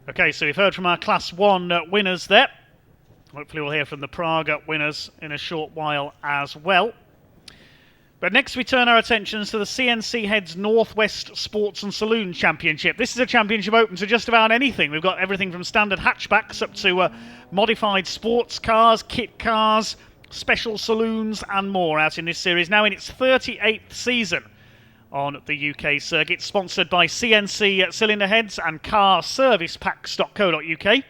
Okay, so we've heard from our Class 1 winners there. Hopefully we'll hear from the Prague winners in a short while as well. But next we turn our attentions to the CNC Heads Northwest Sports and Saloon Championship. This is a championship open to just about anything. We've got everything from standard hatchbacks up to modified sports cars, kit cars, special saloons and more out in this series. Now in its 38th season on the UK circuit, sponsored by CNC Cylinder Heads and carservicepacks.co.uk.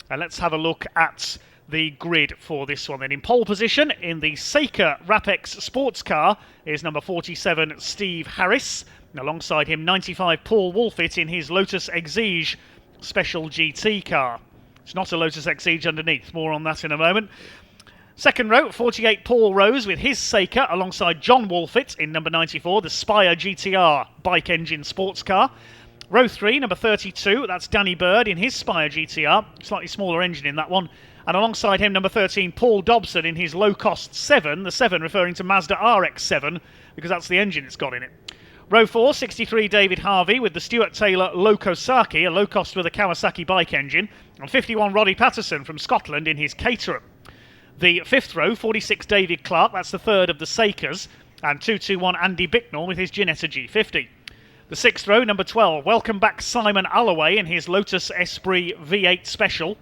And let's have a look at the grid for this one then. In pole position in the Seika Rapex sports car is number 47 Steve Harris, and alongside him 95 Paul Wolfett in his Lotus Exige Special GT car. It's not a Lotus Exige underneath, more on that in a moment. Second row, 48 Paul Rose with his Seika alongside John Wolfett in number 94, the Spire GTR bike engine sports car. Row 3, number 32, that's Danny Bird in his Spire GTR, slightly smaller engine in that one. And alongside him, number 13, Paul Dobson in his low-cost 7, the 7 referring to Mazda RX-7, because that's the engine it's got in it. Row 4, 63, David Harvey with the Stuart Taylor Lokosaki, a low-cost with a Kawasaki bike engine. And 51, Roddy Patterson from Scotland in his Caterham. The fifth row, 46, David Clark, that's the third of the Seikas. And 221, Andy Bicknell with his Ginetta G50. The sixth row, number 12, welcome back Simon Alloway in his Lotus Esprit V8 Special.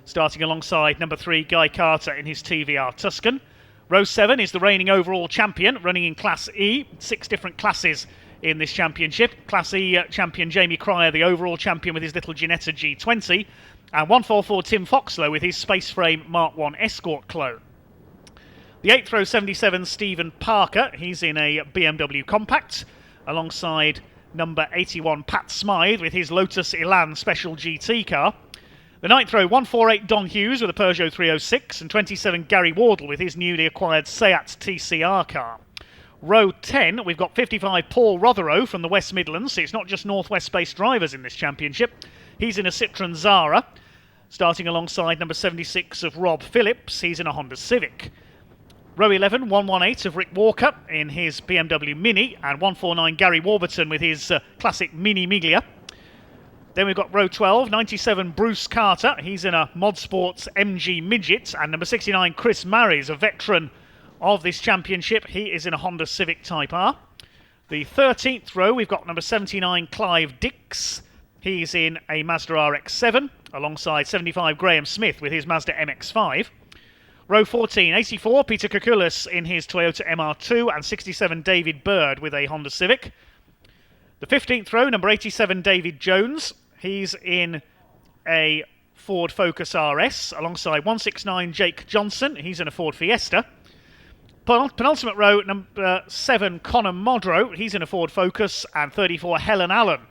Starting alongside number 3, Guy Carter in his TVR Tuscan. Row 7 is the reigning overall champion, running in Class E. 6 different classes in this championship. Class E champion Jamie Cryer, the overall champion with his little Ginetta G20. And 144 Tim Foxlow with his Space Frame Mark 1 Escort clone. The 8th row, 77 Stephen Parker. He's in a BMW Compact, alongside number 81 Pat Smythe with his Lotus Elan Special GT car. The 9th row, 148 Don Hughes with a Peugeot 306, and 27 Gary Wardle with his newly acquired Seat TCR car. Row 10, we've got 55 Paul Rotherow from the West Midlands, so it's not just Northwest-based drivers in this championship. He's in a Citroën Zara. Starting alongside number 76 of Rob Phillips, he's in a Honda Civic. Row 11, 118 of Rick Walker in his BMW Mini, and 149 Gary Warburton with his classic Mini Miglia. Then we've got row 12, 97 Bruce Carter. He's in a Mod Sports MG Midget. And number 69 Chris Marries, a veteran of this championship. He is in a Honda Civic Type R. The 13th row, we've got number 79 Clive Dix. He's in a Mazda RX-7 alongside 75 Graham Smith with his Mazda MX-5. Row 14, 84 Peter Kukulis in his Toyota MR2 and 67 David Bird with a Honda Civic. The 15th row, number 87 David Jones. He's in a Ford Focus RS alongside 169 Jake Johnson. He's in a Ford Fiesta. Penultimate row, number 7 Connor Modrow. He's in a Ford Focus, and 34 Helen Allen,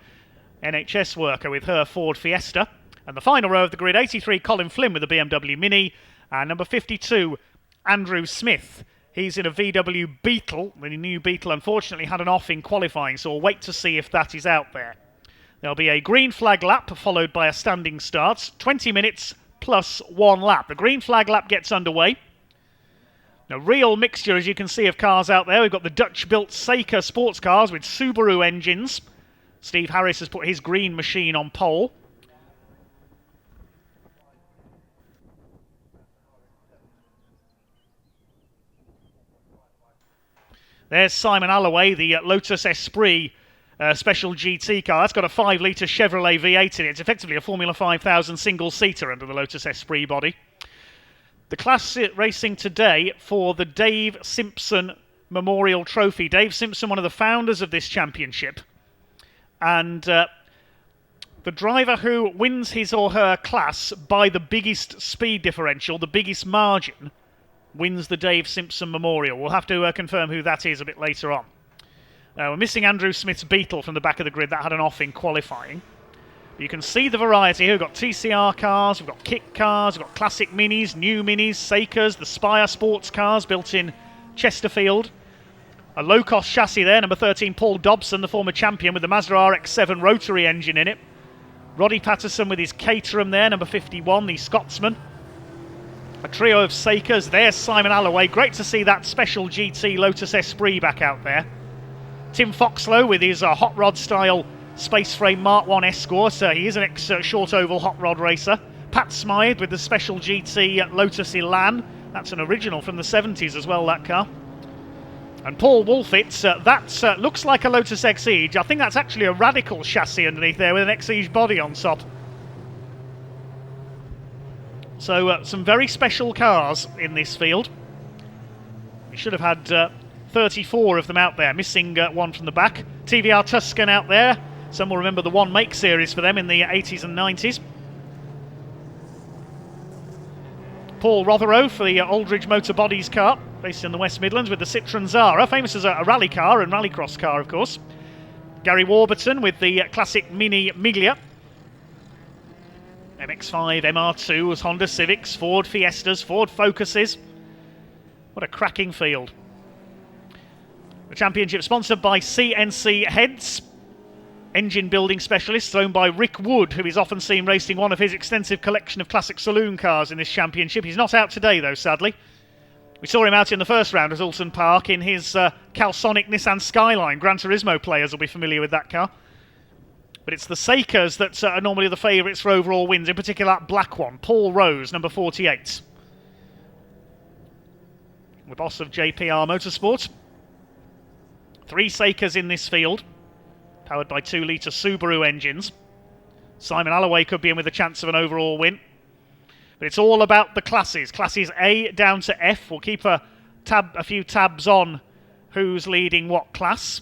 NHS worker with her Ford Fiesta. And the final row of the grid, 83 Colin Flynn with a BMW Mini, and number 52 Andrew Smith. He's in a VW Beetle. The new Beetle unfortunately had an off in qualifying, so we'll wait to see if that is out there. There'll be a green flag lap followed by a standing start. 20 minutes plus 1 lap. The green flag lap gets underway. A real mixture, as you can see, of cars out there. We've got the Dutch-built Seika sports cars with Subaru engines. Steve Harris has put his green machine on pole. There's Simon Alloway, the Lotus Esprit Special GT car. That's got a 5-litre Chevrolet V8 in it. It's effectively a Formula 5000 single-seater under the Lotus Esprit body. The class racing today for the Dave Simpson Memorial Trophy. Dave Simpson, one of the founders of this championship. And the driver who wins his or her class by the biggest speed differential, the biggest margin, wins the Dave Simpson Memorial. We'll have to confirm who that is a bit later on. We're missing Andrew Smith's Beetle from the back of the grid. That had an off in qualifying. You can see the variety here. We've got TCR cars, we've got kit cars, we've got classic minis, new minis, Seikas, the Spire sports cars built in Chesterfield. A low-cost chassis there, number 13 Paul Dobson, the former champion with the Mazda RX-7 rotary engine in it. Roddy Patterson with his Caterham there, number 51, the Scotsman. A trio of Seikas. There's Simon Alloway. Great to see that special GT Lotus Esprit back out there. Tim Foxlow with his hot rod style Space Frame Mark 1 Escort. He is an ex-short oval hot rod racer. Pat Smythe with the Special GT Lotus Elan. That's an original from the 70s as well, that car. And Paul Wolfitz, that looks like a Lotus Exige. I think that's actually a Radical chassis underneath there with an Exige body on top. So some very special cars in this field. We should have had 34 of them out there, missing one from the back. TVR Tuscan out there. Some will remember the One Make series for them in the 80s and 90s. Paul Rotherow for the Aldridge Motor Bodies car, based in the West Midlands, with the Citroen Zara, famous as a rally car and rallycross car, of course. Gary Warburton with the classic Mini Miglia. MX-5, MR2, Honda Civics, Ford Fiestas, Ford Focuses. What a cracking field. The championship sponsored by CNC Heads, engine building specialists, owned by Rick Wood, who is often seen racing one of his extensive collection of classic saloon cars in this championship. He's not out today, though, sadly. We saw him out in the first round at Oulton Park in his Calsonic Nissan Skyline. Gran Turismo players will be familiar with that car. But it's the Seikers that are normally the favourites for overall wins, in particular that black one, Paul Rose, number 48. The boss of JPR Motorsport. 3 Seikers in this field, powered by 2-litre Subaru engines. Simon Alloway could be in with a chance of an overall win. But it's all about the classes. Classes A down to F. We'll keep a few tabs on who's leading what class.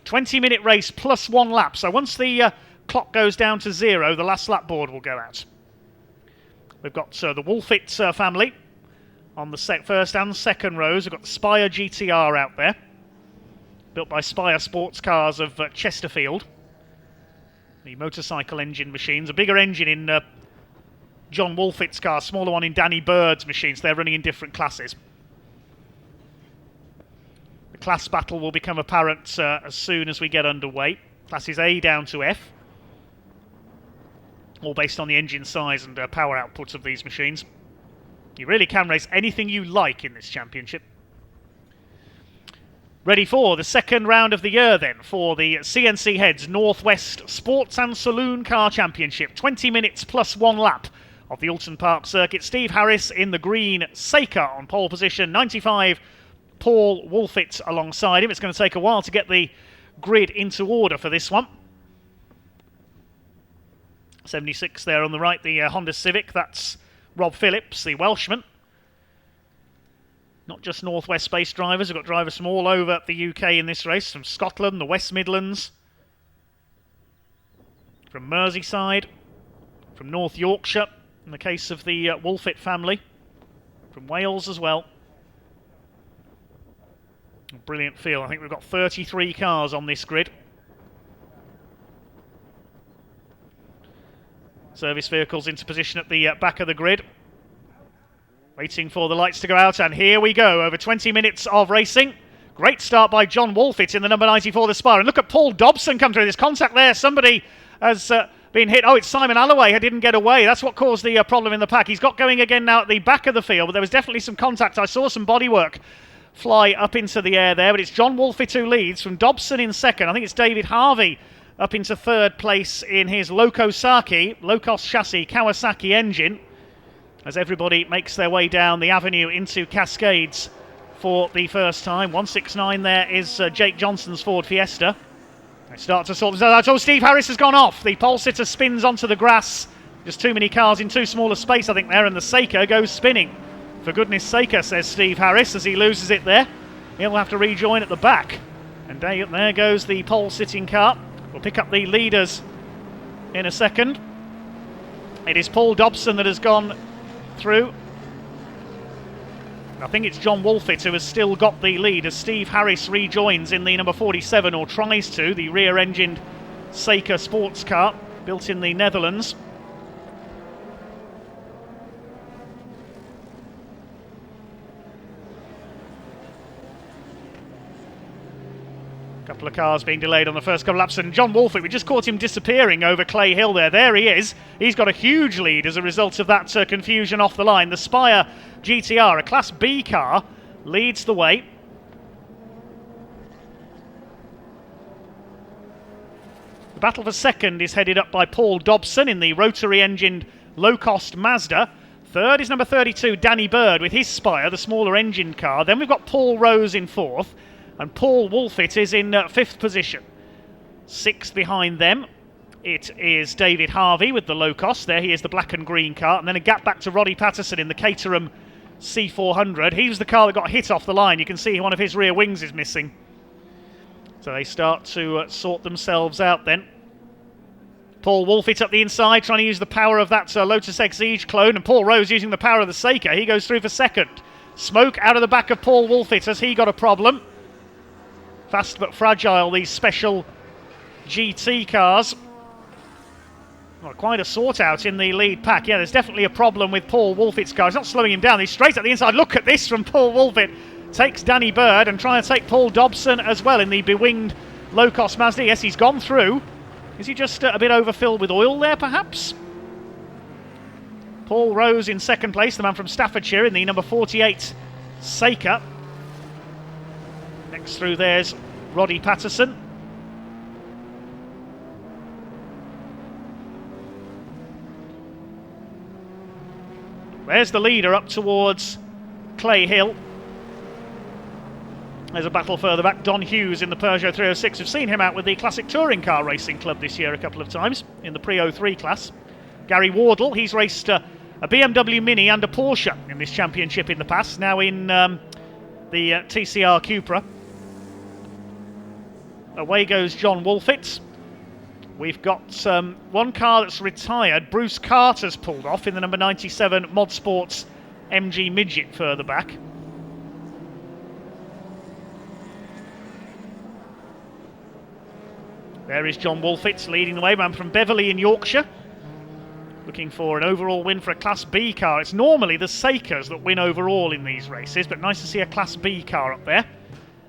20-minute race plus 1 lap. So once the clock goes down to 0, the last lap board will go out. We've got the Wolfitz family on the first and second rows. We've got the Spire GTR out there, built by Spire Sports Cars of Chesterfield. The motorcycle engine machines. A bigger engine in John Wolfitt's car, smaller one in Danny Bird's machines. They're running in different classes. The class battle will become apparent as soon as we get underway. Classes A down to F, all based on the engine size and power output of these machines. You really can race anything you like in this championship. Ready for the second round of the year then, for the CNC Heads Northwest Sports and Saloon Car Championship. 20 minutes plus 1 lap of the Oulton Park circuit. Steve Harris in the green Seika on pole position. 95, Paul Wolfitz alongside him. It's going to take a while to get the grid into order for this one. 76 there on the right, the Honda Civic. That's Rob Phillips, the Welshman. Not just Northwest-based drivers. We've got drivers from all over the UK in this race, from Scotland, the West Midlands, from Merseyside, from North Yorkshire, in the case of the Wolfitt family, from Wales as well. A brilliant field. I think we've got 33 cars on this grid. Service vehicles into position at the back of the grid. Waiting for the lights to go out, and here we go. Over 20 minutes of racing. Great start by John Wolfitt in the number 94, the Spire. And look at Paul Dobson come through. There's contact there. Somebody has been hit. Oh, it's Simon Alloway who didn't get away. That's what caused the problem in the pack. He's got going again now at the back of the field, but there was definitely some contact. I saw some bodywork fly up into the air there, but it's John Wolfitt who leads, from Dobson in second. I think it's David Harvey up into third place in his low-cost chassis Kawasaki engine, as everybody makes their way down the avenue into Cascades for the first time. 169 there is Jake Johnson's Ford Fiesta. They start to sort this out. Oh, Steve Harris has gone off. The pole sitter spins onto the grass. Just too many cars in too small a space, I think, there, and the Seika goes spinning. For goodness sake, says Steve Harris as he loses it there. He'll have to rejoin at the back. And there goes the pole-sitting car. We'll pick up the leaders in a second. It is Paul Dobson that has gone through. I think it's John Wolfitt who has still got the lead as Steve Harris rejoins in the number 47, or tries to, the rear-engined Seika sports car built in the Netherlands. Couple of cars being delayed on the first couple of laps, and John Wolfitt, we just caught him disappearing over Clay Hill there. There he is. He's got a huge lead as a result of that confusion off the line. The Spire GTR, a Class B car, leads the way. The battle for second is headed up by Paul Dobson in the rotary-engined low-cost Mazda. Third is number 32, Danny Bird, with his Spire, the smaller engine car. Then we've got Paul Rose in fourth, and Paul Wolfett is in fifth position. Sixth behind them, it is David Harvey with the low cost. There he is, the black and green car. And then a gap back to Roddy Patterson in the Caterham C400. He was the car that got hit off the line. You can see one of his rear wings is missing. So they start to sort themselves out then. Paul Wolfett up the inside, trying to use the power of that Lotus Exige clone. And Paul Rose using the power of the Seeker. He goes through for second. Smoke out of the back of Paul Wolfett as he got a problem. Fast but fragile, these special GT cars. Well, quite a sort out in the lead pack. Yeah, there's definitely a problem with Paul Wolfett's car. It's not slowing him down. He's straight at the inside. Look at this from Paul Wolfett. Takes Danny Bird and trying to take Paul Dobson as well in the bewinged low-cost Mazda. Yes, he's gone through. Is he just a bit overfilled with oil there, perhaps? Paul Rose in second place, the man from Staffordshire in the number 48 Seeker. Next through there's Roddy Patterson. There's the leader up towards Clay Hill. There's a battle further back. Don Hughes in the Peugeot 306. We've seen him out with the Classic Touring Car Racing Club this year a couple of times in the Pre-03 class. Gary Wardle, he's raced a BMW Mini and a Porsche in this championship in the past, now in the TCR Cupra. Away goes John Wolfett. We've got one car that's retired. Bruce Carter's pulled off in the number 97 Mod Sports MG Midget further back. There is John Wolfett leading the way, man from Beverley in Yorkshire. Looking for an overall win for a Class B car. It's normally the Seekers that win overall in these races, but nice to see a Class B car up there.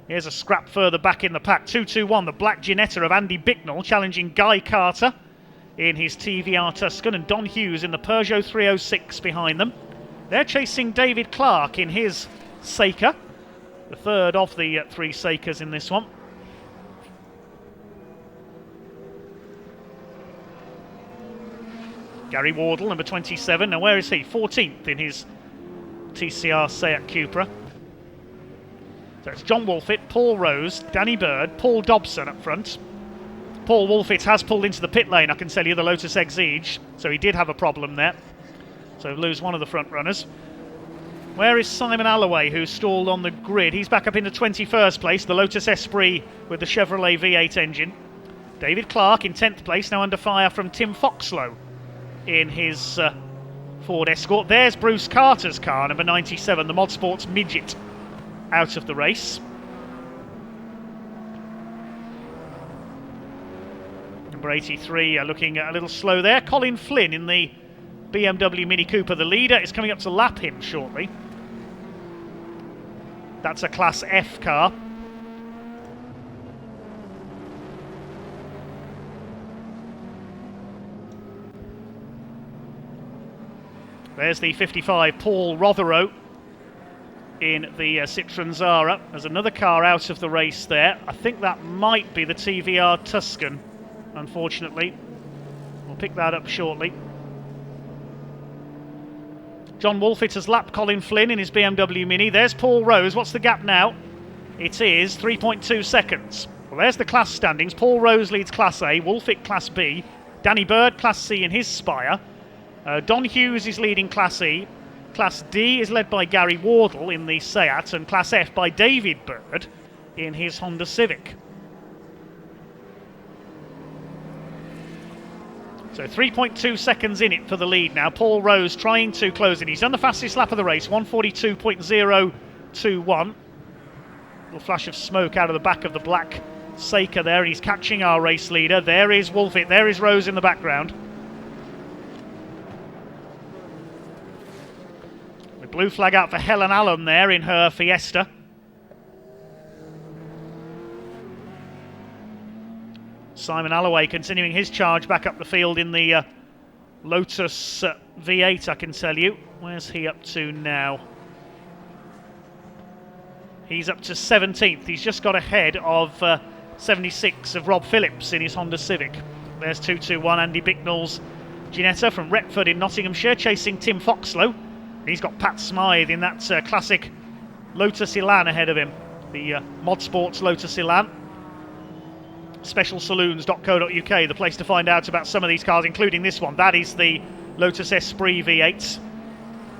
Here's a scrap further back in the pack. 221, the Black Ginetta of Andy Bicknell, challenging Guy Carter in his TVR Tuscan, and Don Hughes in the Peugeot 306 behind them. They're chasing David Clark in his Seeker, the third of the three Seekers in this one. Gary Wardle, number 27. Now, where is he? 14th in his TCR Seat Cupra. So it's John Wolfett, Paul Rose, Danny Bird, Paul Dobson up front. Paul Wolfett has pulled into the pit lane, I can tell you, the Lotus Exige. So he did have a problem there. So lose one of the front runners. Where is Simon Alloway, who's stalled on the grid? He's back up into 21st place, the Lotus Esprit with the Chevrolet V8 engine. David Clark in 10th place, now under fire from Tim Foxlow in his Ford Escort. There's Bruce Carter's car, number 97, the Mod Sports Midget, out of the race. Number 83 looking a little slow there. Colin Flynn in the BMW Mini Cooper. The leader is coming up to lap him shortly. That's a Class F car. There's the 55 Paul Rotheroe in the Citroën Zara. There's another car out of the race there. I think that might be the TVR Tuscan, unfortunately. We'll pick that up shortly. John Wolfett has lapped Colin Flynn in his BMW Mini. There's Paul Rose. What's the gap now? It is 3.2 seconds. Well, there's the class standings. Paul Rose leads Class A, Wolfett Class B, Danny Bird Class C in his Spire. Don Hughes is leading Class E. Class D is led by Gary Wardle in the Seat, and Class F by David Bird in his Honda Civic. So 3.2 seconds in it for the lead now. Paul Rose trying to close it. He's done the fastest lap of the race, 1:42.021. Little flash of smoke out of the back of the black Seeker there, and he's catching our race leader. There is Wolfett, there is Rose in the background. Blue flag out for Helen Allen there in her Fiesta. Simon Alloway continuing his charge back up the field in the Lotus V8, I can tell you. Where's he up to now? He's up to 17th. He's just got ahead of 76 of Rob Phillips in his Honda Civic. There's 221, Andy Bicknell's Ginetta from Retford in Nottinghamshire, chasing Tim Foxlow. He's got Pat Smythe in that classic Lotus Elan ahead of him, the Mod Sports Lotus Elan. Specialsaloons.co.uk, the place to find out about some of these cars, including this one. That is the Lotus Esprit V8.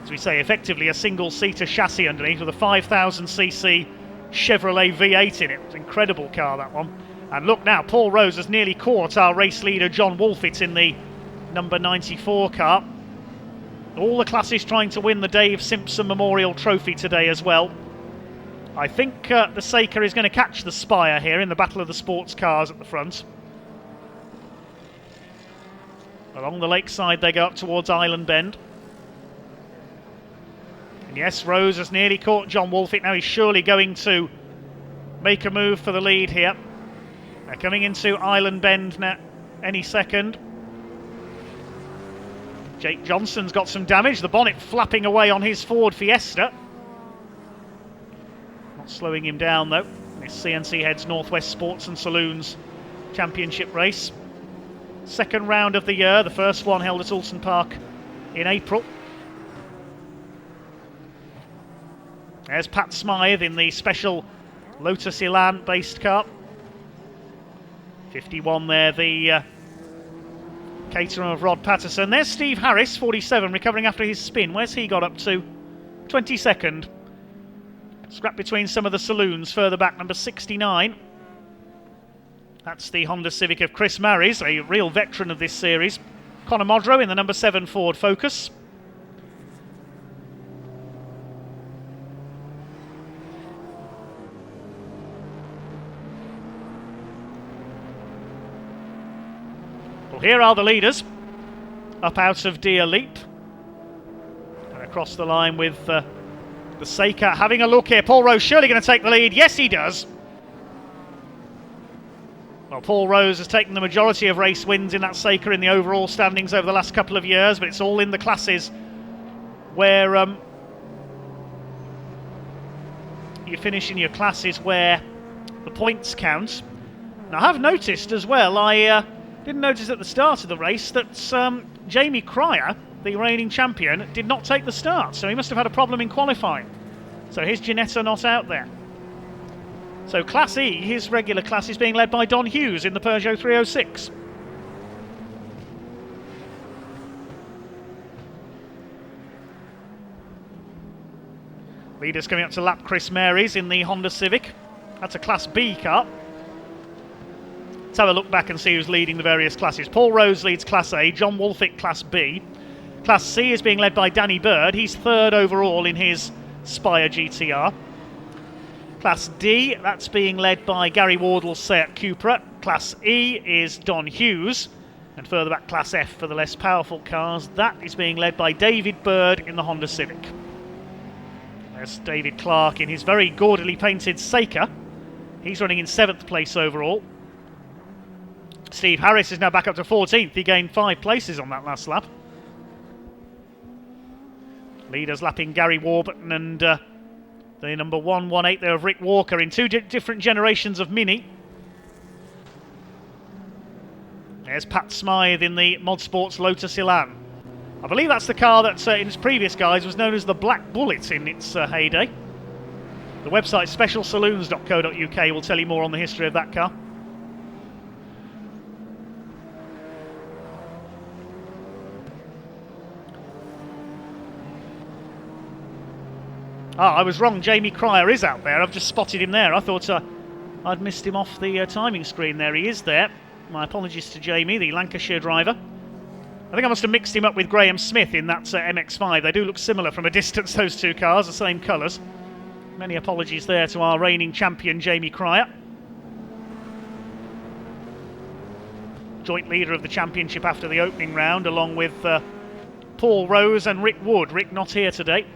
As we say, effectively a single-seater chassis underneath with a 5,000cc Chevrolet V8 in it. It's an incredible car, that one. And look now, Paul Rose has nearly caught our race leader John Wolfett in the number 94 car. All the classes trying to win the Dave Simpson Memorial Trophy today as well. I think the Seika is going to catch the Spire here in the battle of the sports cars at the front. Along the lakeside they go up towards Island Bend. And yes, Rose has nearly caught John Wolfett. Now he's surely going to make a move for the lead here. They're coming into Island Bend now any second. Jake Johnson's got some damage. The bonnet flapping away on his Ford Fiesta. Not slowing him down though. This CNC Heads Northwest Sports and Saloons Championship race. Second round of the year. The first one held at Oulton Park in April. There's Pat Smythe in the special Lotus Elan based car. 51 there, the Caterham of Rod Patterson. There's Steve Harris, 47, recovering after his spin. Where's he got up to? 22nd. Scrap between some of the saloons further back, number 69. That's the Honda Civic of Chris Marries, a real veteran of this series. Conor Modrow in the number 7 Ford Focus. Well, here are the leaders. Up out of Deer Leap. And across the line with the Seika. Having a look here. Paul Rose surely going to take the lead. Yes, he does. Well, Paul Rose has taken the majority of race wins in that Seika in the overall standings over the last couple of years, but it's all in the classes where you finish in your classes where the points count. Now, I have noticed as well, I didn't notice at the start of the race that Jamie Cryer, the reigning champion, did not take the start, so he must have had a problem in qualifying. So his Ginetta not out there. So Class E, his regular class, is being led by Don Hughes in the Peugeot 306. Leaders coming up to lap Chris Marys in the Honda Civic. That's a Class B car. Let's have a look back and see who's leading the various classes. Paul Rose leads Class A, John Wolfett Class B. Class C is being led by Danny Bird. He's third overall in his Spire GTR. Class D, that's being led by Gary Wardle's Seat Cupra. Class E is Don Hughes. And further back, Class F for the less powerful cars. That is being led by David Bird in the Honda Civic. There's David Clark in his very gaudily painted Seika. He's running in 7th place overall. Steve Harris is now back up to 14th. He gained 5 places on that last lap. Leaders lapping Gary Warburton and the number 118 there of Rick Walker in 2 different generations of Mini. There's Pat Smythe in the Mod Sports Lotus Elan. I believe that's the car that in its previous guise was known as the Black Bullet in its heyday. The website specialsaloons.co.uk will tell you more on the history of that car. I was wrong. Jamie Cryer is out there. I've just spotted him there. I thought I'd missed him off the timing screen there. He is there. My apologies to Jamie, the Lancashire driver. I think I must have mixed him up with Graham Smith in that MX-5. They do look similar from a distance, those two cars, the same colours. Many apologies there to our reigning champion, Jamie Cryer. Joint leader of the championship after the opening round, along with Paul Rose and Rick Wood. Rick not here today.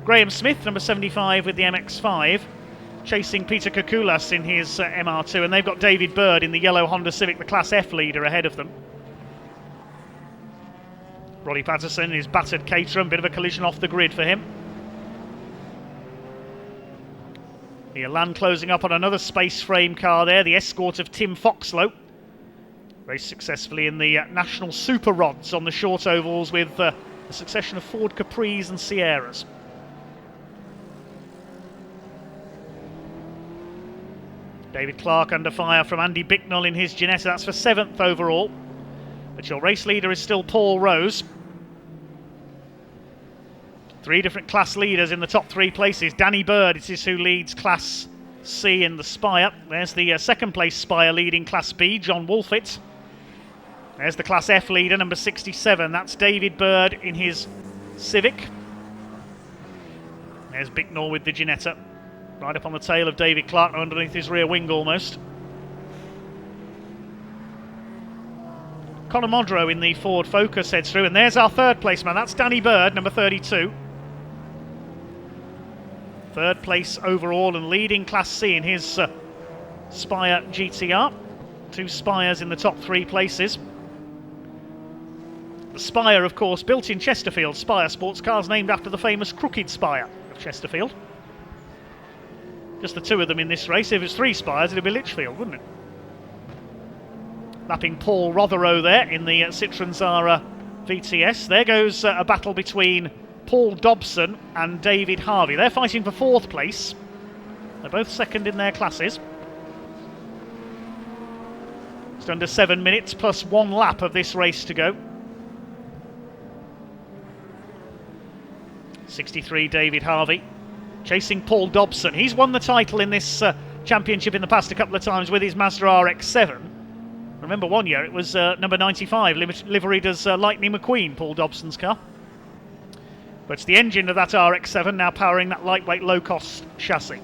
Graham Smith, number 75 with the MX-5, chasing Peter Kukulas in his MR2, and they've got David Bird in the yellow Honda Civic, the Class F leader, ahead of them. Roddy Patterson, his battered Caterham, bit of a collision off the grid for him. The Elan closing up on another space frame car there, the Escort of Tim Foxlow. Raced successfully in the National Super Rods on the short ovals with a succession of Ford Capris and Sierras. David Clark under fire from Andy Bicknell in his Ginetta. That's for 7th overall. But your race leader is still Paul Rose. 3 different class leaders in the top 3 places. Danny Bird is who leads Class C in the Spire. There's the second place Spire leading Class B, John Wolfett. There's the Class F leader, number 67. That's David Bird in his Civic. There's Bicknell with the Ginetta. Right up on the tail of David Clark, underneath his rear wing almost. Conor Modrow in the Ford Focus heads through, and there's our 3rd place man. That's Danny Bird, number 32. 3rd place overall and leading Class C in his Spire GTR. 2 Spires in the top 3 places. The Spire, of course, built in Chesterfield. Spire sports cars named after the famous Crooked Spire of Chesterfield. Just the 2 of them in this race. If it was 3 Spires, it'd be Lichfield, wouldn't it? Lapping Paul Rotheroe there in the Citroën Zara VTS. There goes a battle between Paul Dobson and David Harvey. They're fighting for 4th place. They're both 2nd in their classes. Just under 7 minutes plus 1 lap of this race to go. 63 David Harvey chasing Paul Dobson. He's won the title in this championship in the past a couple of times with his Mazda RX-7. Remember one year it was number 95, liveried as Lightning McQueen, Paul Dobson's car. But it's the engine of that RX-7 now powering that lightweight low-cost chassis.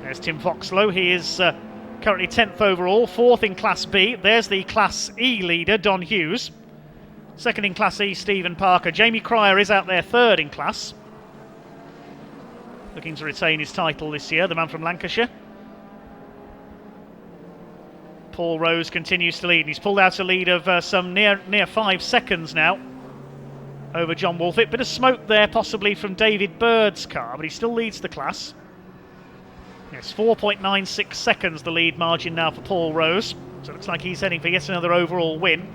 There's Tim Foxlow. He is currently 10th overall, 4th in Class B. There's the Class E leader, Don Hughes. 2nd in Class E, Stephen Parker. Jamie Cryer is out there 3rd in class. Looking to retain his title this year, the man from Lancashire. Paul Rose continues to lead. He's pulled out a lead of some near 5 seconds now over John Wolfett. Bit of smoke there possibly from David Bird's car, but he still leads the class. It's 4.96 seconds the lead margin now for Paul Rose. So it looks like he's heading for yet another overall win.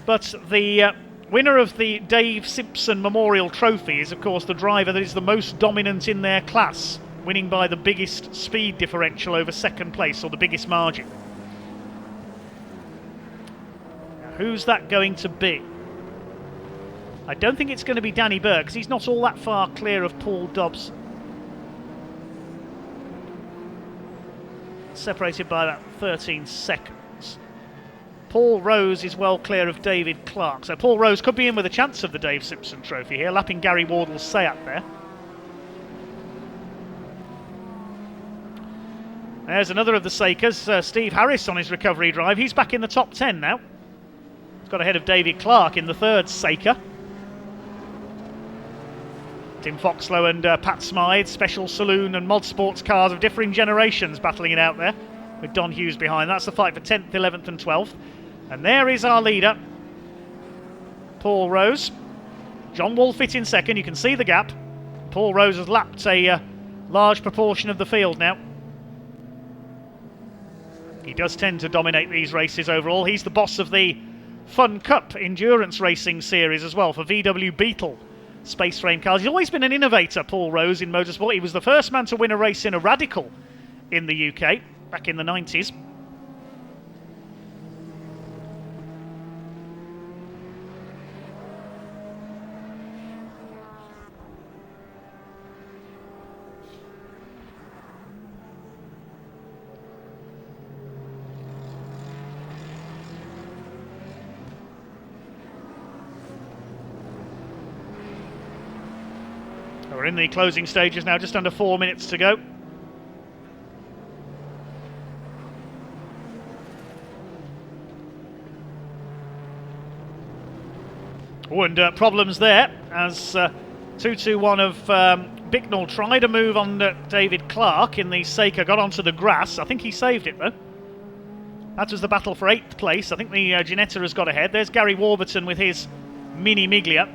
But the winner of the Dave Simpson Memorial Trophy is, of course, the driver that is the most dominant in their class, winning by the biggest speed differential over 2nd place, or the biggest margin. Now, who's that going to be? I don't think it's going to be Danny Bird, because he's not all that far clear of Paul Dobson. Separated by about 13 seconds. Paul Rose is well clear of David Clark. So Paul Rose could be in with a chance of the Dave Simpson Trophy here, lapping Gary Wardle's Seat there. There's another of the Sakers, Steve Harris on his recovery drive. He's back in the top 10 now. He's got ahead of David Clark in the 3rd Saker. Tim Foxlow and Pat Smythe, special saloon and mod sports cars of differing generations battling it out there with Don Hughes behind. That's the fight for 10th, 11th and 12th. And there is our leader, Paul Rose. John Wolfett in 2nd. You can see the gap. Paul Rose has lapped a large proportion of the field now. He does tend to dominate these races overall. He's the boss of the Fun Cup endurance racing series as well for VW Beetle space frame cars. He's always been an innovator, Paul Rose, in motorsport. He was the first man to win a race in a Radical in the UK back in the 90s. We're in the closing stages now, just under 4 minutes to go. Oh, and problems there as 2-2-1 of Bicknell tried to move on David Clark in the Saker, got onto the grass. I think he saved it though. That was the battle for 8th place. I think the Ginetta has got ahead. There's Gary Warburton with his Mini Miglia.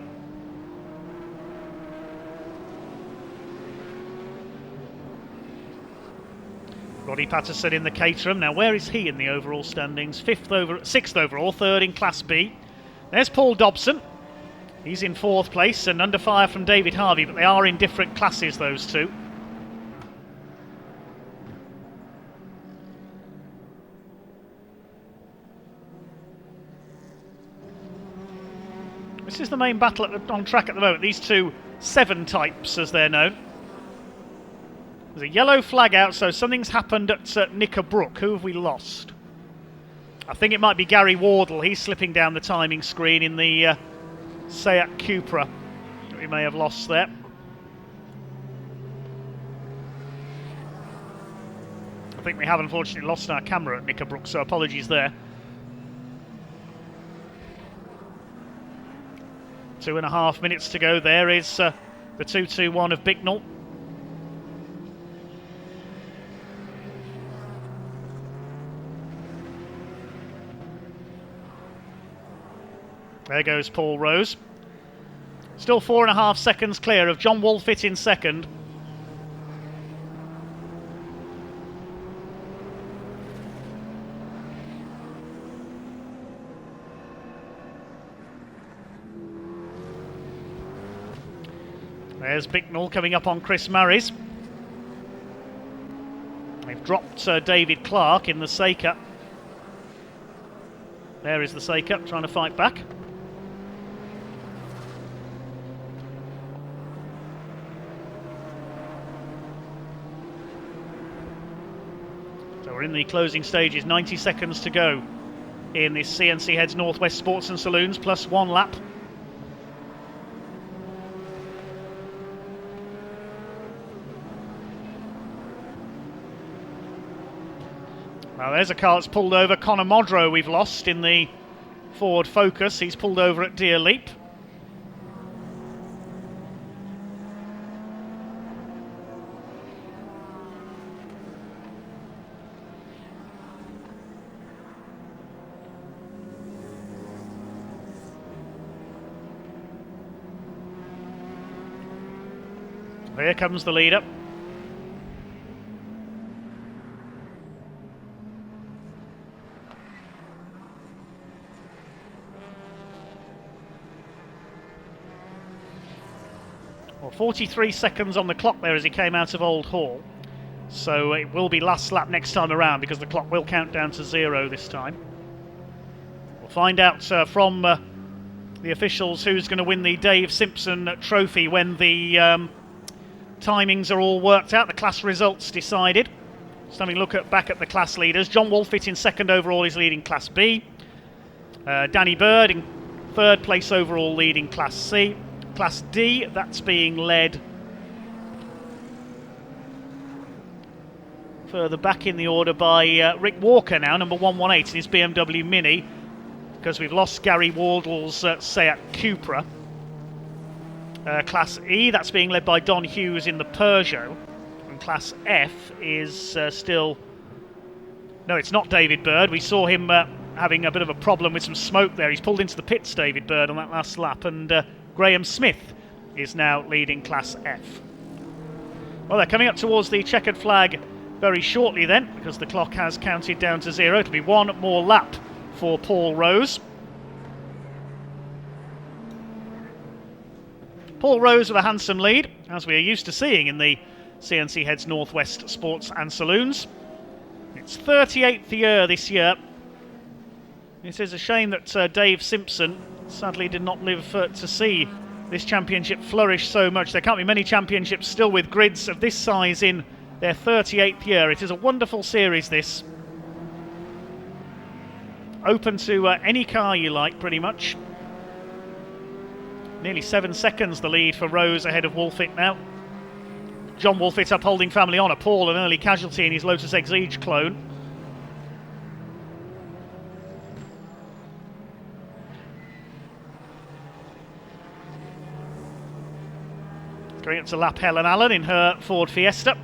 Roddy Patterson in the Caterham. Now, where is he in the overall standings? Sixth overall, third in Class B. There's Paul Dobson. He's in fourth place and under fire from David Harvey, but they are in different classes, those two. This is the main battle on track at the moment. These two 7 types, as they're known. There's a yellow flag out, so something's happened at Knickerbrook. Who have we lost? I think it might be Gary Wardle. He's slipping down the timing screen in the Seat Cupra that we may have lost there. I think we have unfortunately lost our camera at Knickerbrook, so apologies there. 2.5 minutes to go. There is the 221 of Bicknell. There goes Paul Rose. Still 4.5 seconds clear of John Wolfit in second. There's Bicknell coming up on Chris Murray's. They've dropped David Clark in the Seika. There is the Seika trying to fight back. So we're in the closing stages, 90 seconds to go in this CNC Heads Northwest Sports and Saloons, plus 1 lap. Now there's a car that's pulled over. Connor Modrow we've lost in the Ford Focus. He's pulled over at Deer Leap. Here comes the leader. Well, 43 seconds on the clock there as he came out of Old Hall. So it will be last lap next time around because the clock will count down to 0 this time. We'll find out from the officials who's going to win the Dave Simpson Trophy when the timings are all worked out, the class results decided. Just having a look back at the class leaders. John Wolfit in second overall is leading Class B. Danny Bird in third place overall leading Class C. Class D, that's being led further back in the order by Rick Walker now, number 118 in his BMW Mini, because we've lost Gary Wardle's Seat Cupra. Class E, that's being led by Don Hughes in the Peugeot. And Class F is still... No, it's not David Bird. We saw him having a bit of a problem with some smoke there. He's pulled into the pits, David Bird, on that last lap. And Graham Smith is now leading Class F. Well, they're coming up towards the checkered flag very shortly then, because the clock has counted down to 0. It'll be one more lap for Paul Rose. Paul Rose with a handsome lead, as we are used to seeing in the CNC Heads Northwest Sports and Saloons. It's 38th year this year. It is a shame that Dave Simpson sadly did not live to see this championship flourish so much. There can't be many championships still with grids of this size in their 38th year. It is a wonderful series, this. Open to any car you like, pretty much. Nearly 7 seconds the lead for Rose ahead of Wolfit now. John Wolfit upholding family honour. Paul, an early casualty in his Lotus Exige clone. Going up to lap Helen Allen in her Ford Fiesta.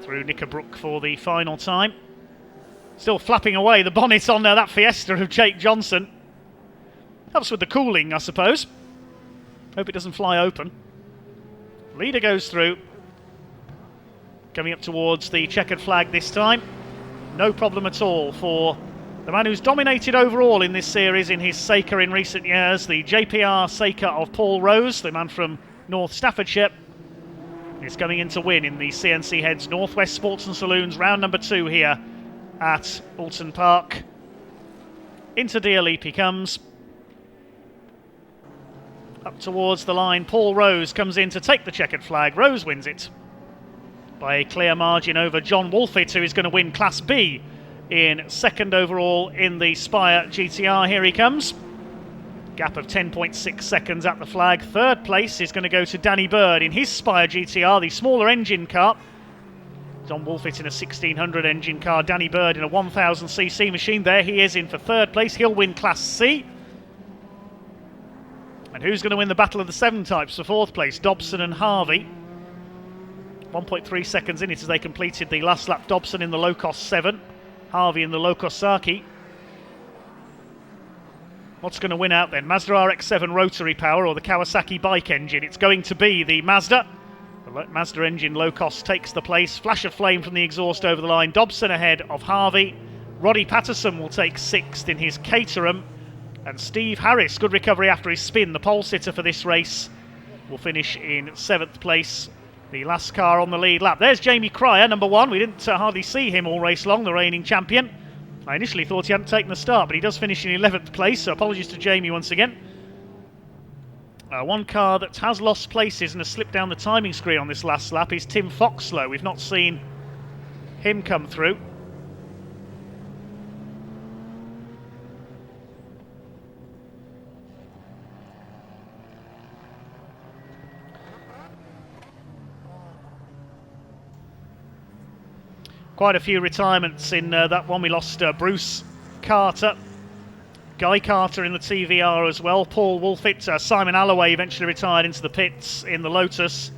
through Knickerbrook for the final time. Still flapping away the bonnet on that Fiesta of Jake Johnson. Helps with the cooling, I suppose. Hope it doesn't fly open. Leader goes through. Coming up towards the checkered flag this time. No problem at all for the man who's dominated overall in this series in his Seeker in recent years. The JPR Seeker of Paul Rose, the man from North Staffordshire, is coming in to win in the CNC Heads Northwest Sports and Saloons round number 2 here at Oulton Park. Into Deer Leap he comes. Up towards the line, Paul Rose comes in to take the checkered flag. Rose wins it by a clear margin over John Wolfett, who is going to win Class B in second overall in the Spire GTR. Here he comes. Gap of 10.6 seconds at the flag. Third place is going to go to Danny Bird in his Spire GTR, the smaller engine car. John Wolfett in a 1600 engine car, Danny Bird in a 1000cc machine. There he is in for third place. He'll win Class C. And who's going to win the Battle of the Seven Types for fourth place? Dobson and Harvey. 1.3 seconds in it as they completed the last lap. Dobson in the low-cost 7, Harvey in the low-cost Saki. What's going to win out then? Mazda RX-7 rotary power or the Kawasaki bike engine? It's going to be the Mazda. The Mazda engine low-cost takes the place. Flash of flame from the exhaust over the line. Dobson ahead of Harvey. Roddy Patterson will take 6th in his Caterham. And Steve Harris, good recovery after his spin, the pole sitter for this race, will finish in 7th place. The last car on the lead lap. There's Jamie Cryer, number 1. We didn't hardly see him all race long, the reigning champion. I initially thought he hadn't taken the start, but he does finish in 11th place, so apologies to Jamie once again. One car that has lost places and has slipped down the timing screen on this last lap is Tim Foxlow. We've not seen him come through. Quite a few retirements in that one. We lost Bruce Carter, Guy Carter in the TVR as well, Paul Wolfett, Simon Alloway eventually retired into the pits in the Lotus.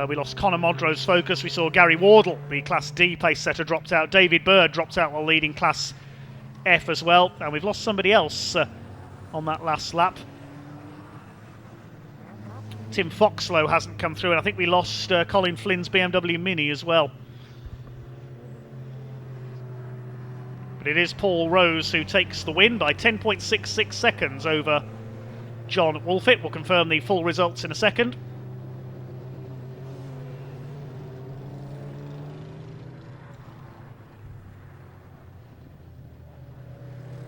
We lost Conor Modro's Focus. We saw Gary Wardle, the Class D pace setter, dropped out. David Bird dropped out while leading Class F as well. And we've lost somebody else on that last lap. Tim Foxlow hasn't come through, and I think we lost Colin Flynn's BMW Mini as well. It is Paul Rose who takes the win by 10.66 seconds over John Wolfett. We'll confirm the full results in a second.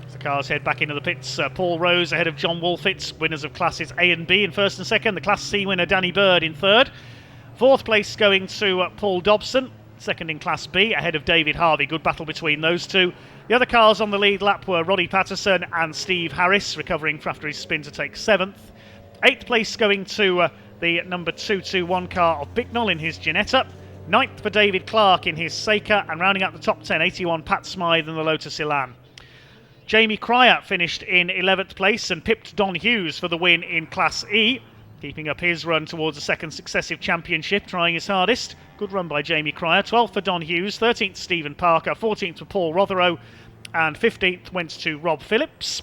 As the cars head back into the pits, Paul Rose ahead of John Wolfett, winners of classes A and B in first and second. The Class C winner Danny Bird in third. Fourth place going to Paul Dobson, second in Class B, ahead of David Harvey. Good battle between those two. The other cars on the lead lap were Roddy Patterson and Steve Harris, recovering after his spin to take 7th. 8th place going to the number 221 car of Bicknell in his Ginetta. 9th for David Clark in his Seeker, and rounding out the top 10, 81 Pat Smythe in the Lotus Elan. Jamie Cryer finished in 11th place and pipped Don Hughes for the win in Class E, keeping up his run towards a second successive championship, trying his hardest. Good run by Jamie Cryer. 12th for Don Hughes, 13th Stephen Parker, 14th for Paul Rotheroe, and 15th went to Rob Phillips.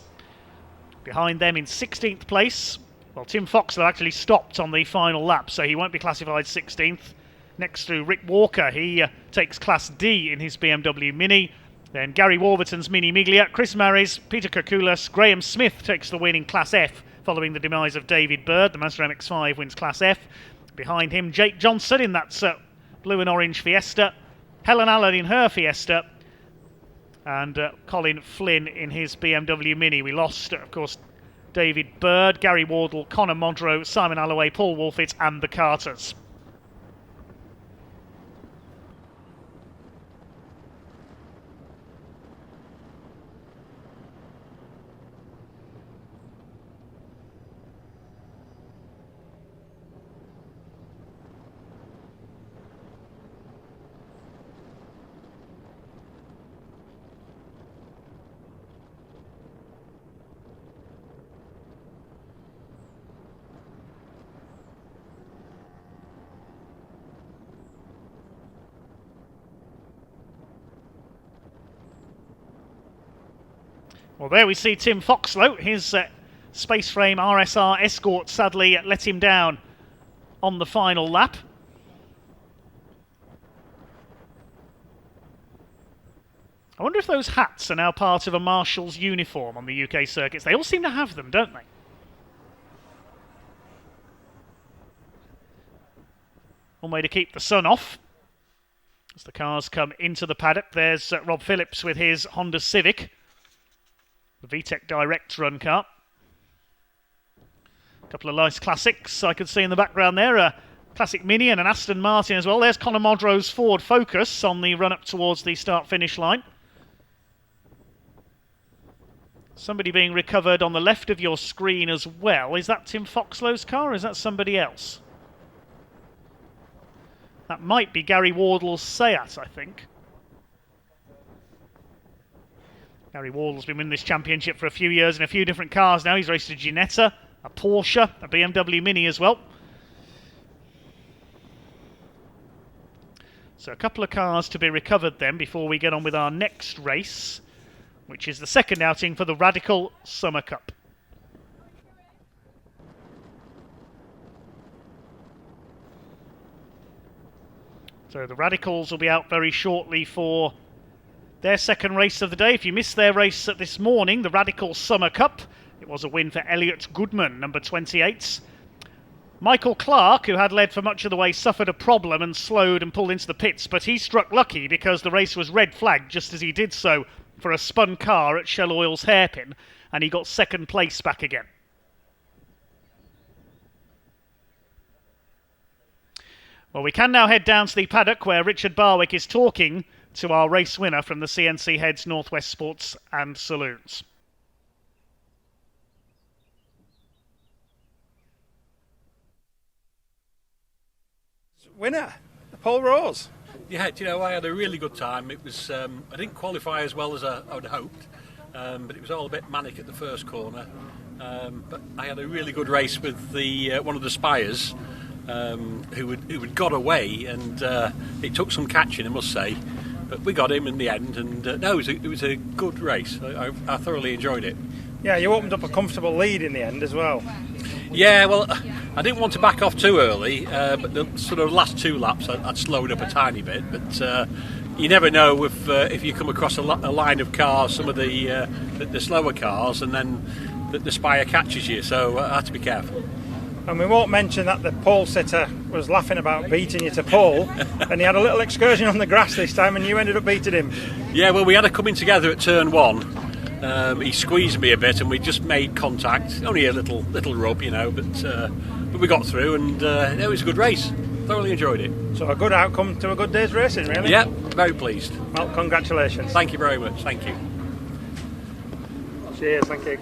Behind them in 16th place, well, Tim Foxlow actually stopped on the final lap, so he won't be classified 16th. Next to Rick Walker, he takes Class D in his BMW Mini. Then Gary Warburton's Mini Miglia, Chris Maris, Peter Koukoulas, Graham Smith takes the win in Class F, following the demise of David Bird. The Mazda MX-5 wins Class F. Behind him, Jake Johnson in that blue and orange Fiesta, Helen Allen in her Fiesta, and Colin Flynn in his BMW Mini. We lost, of course, David Bird, Gary Wardle, Conor Modroe, Simon Alloway, Paul Wolfett, and the Carters. Well, there we see Tim Foxlow. His space frame RSR Escort sadly let him down on the final lap. I wonder if those hats are now part of a marshal's uniform on the UK circuits. They all seem to have them, don't they? One way to keep the sun off. As the cars come into the paddock, there's Rob Phillips with his Honda Civic. The VTEC Direct run car. A couple of nice classics I could see in the background there. A classic Mini and an Aston Martin as well. There's Conor Modrow's Ford Focus on the run up towards the start-finish line. Somebody being recovered on the left of your screen as well. Is that Tim Foxlow's car or is that somebody else? That might be Gary Wardle's Seat, I think. Gary Wardle's been winning this championship for a few years in a few different cars now. He's raced a Ginetta, a Porsche, a BMW Mini as well. So a couple of cars to be recovered then before we get on with our next race, which is the second outing for the Radical Summer Cup. So the Radicals will be out very shortly for their second race of the day. If you missed their race this morning, the Radical Summer Cup, it was a win for Elliot Goodman, number 28. Michael Clark, who had led for much of the way, suffered a problem and slowed and pulled into the pits, but he struck lucky because the race was red flagged just as he did so for a spun car at Shell Oil's hairpin, and he got second place back again. Well, we can now head down to the paddock where Richard Barwick is talking to our race winner from the CNC Heads Northwest Sports and Saloons. Winner, Paul Rose. Yeah, do you know, I had a really good time. It was I didn't qualify as well as I would hoped, but it was all a bit manic at the first corner. But I had a really good race with the one of the Spires who had got away, and it took some catching, I must say. But we got him in the end, and no, it was a good race. I thoroughly enjoyed it. Yeah, you opened up a comfortable lead in the end as well. Yeah, well, I didn't want to back off too early, but the sort of last two laps I'd slowed up a tiny bit. But you never know if you come across a line of cars, some of the slower cars, and then the Spire catches you. So I had to be careful. And we won't mention that the pole sitter was laughing about beating you to pole, and he had a little excursion on the grass this time, and you ended up beating him. Yeah, well, we had a coming together at turn one. He squeezed me a bit, and we just made contact. Only a little rub, you know, but we got through, and it was a good race. Thoroughly enjoyed it. So a good outcome to a good day's racing, really. Yeah, very pleased. Well, congratulations. Thank you very much. Thank you. Cheers. Thank you.